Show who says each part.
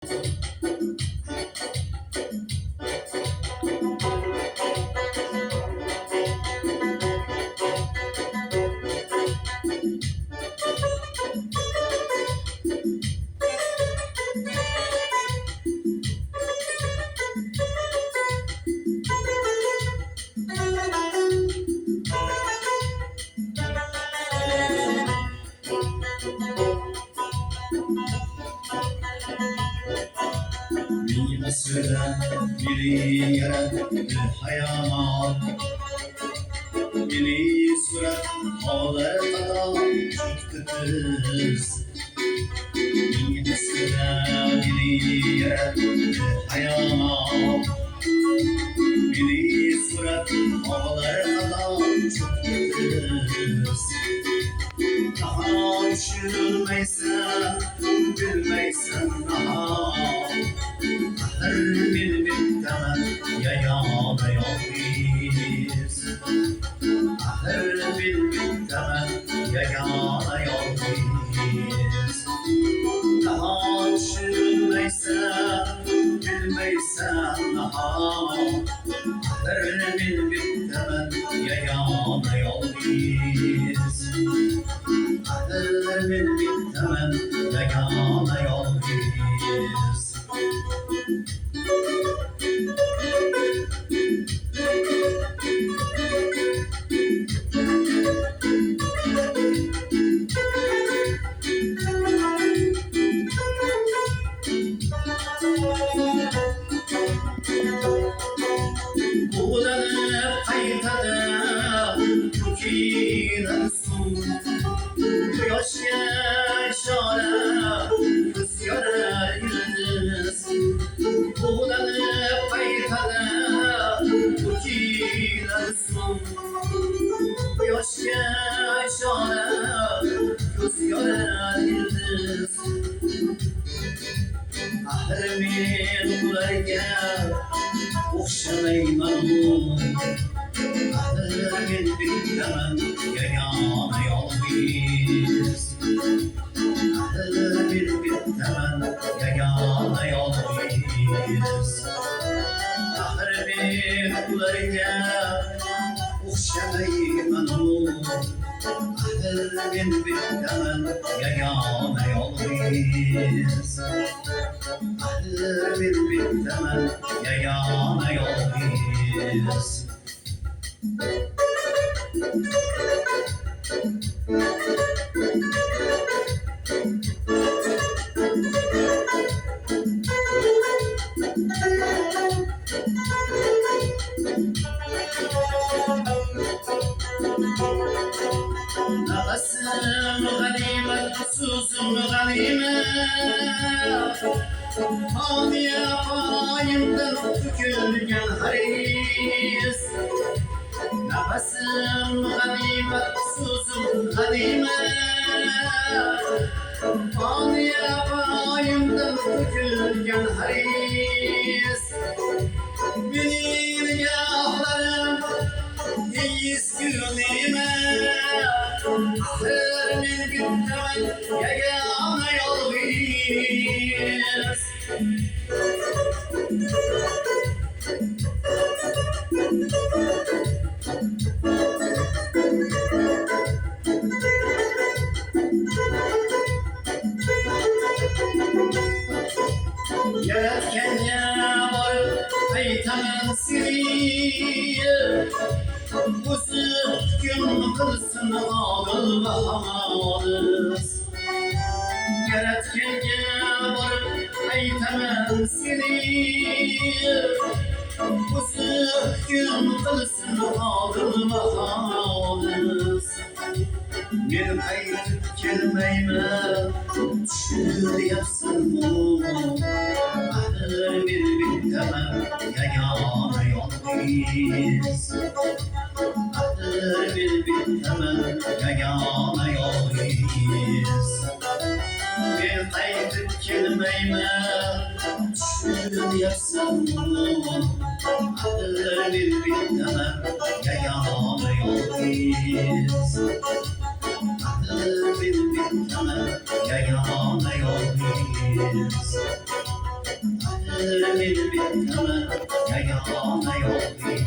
Speaker 1: Bir sıra biri yarattı hayal, biri surat ağlara kadar çıktı kız. Bir sıra biri yarattı hayal, biri surat ağlara kadar çıktı kız. Daha üşümeysen, gülmeysen daha. Her bir temel yayana yolbiz. Her bir temel yayana yolbiz. Daha üşümeysen, gülmeysen daha. Her bir temel yayana yolbiz. Her bir temel yayana yolbiz. Bulanıp kaytada tutuyorsun. Yaş yaşara rüzgara yıldız. Bulanıp kaytada tutuyorsun. Yaş yaşara rüzgara yıldız. Ahremin bularken okşamayman. Ahremin bitmem yayana yolbiz. Ahremin bitmem yayana yolbiz. Ahremin bularken okşamayman. Ahremin bitmem yayana yolbiz. Ahremin bitmem yayana yolbiz. Nefesim ganimet, susum ganimet. Hamiye payımdan tükürgen haris. Nefesim ganimet, susum ganimet. Hamiye payımdan tükürgen haris. Benim yağlarım yiyiz gülüme. Ahremin bitmem yagana yolbiz. Yaratken ya var aytaman seni. Kuzu gün kılsın ağıl bahamağız. Yaratken ya var aytaman seni. Kuzu gün kılsın ağıl bahamağız. Bir kayıtıp gelmeyme, şükür yapsın bu. Ahır bir bittemem, yayana yolbiz. Ahır bir bittemem, yayana yolbiz. Bir kayıtıp gelmeyme, şükür yapsın bu. Ahır bir bittemem, yayana yolbiz. Ahır bir bittemem, yayana yolbiz. men bitaman yagona yo'ling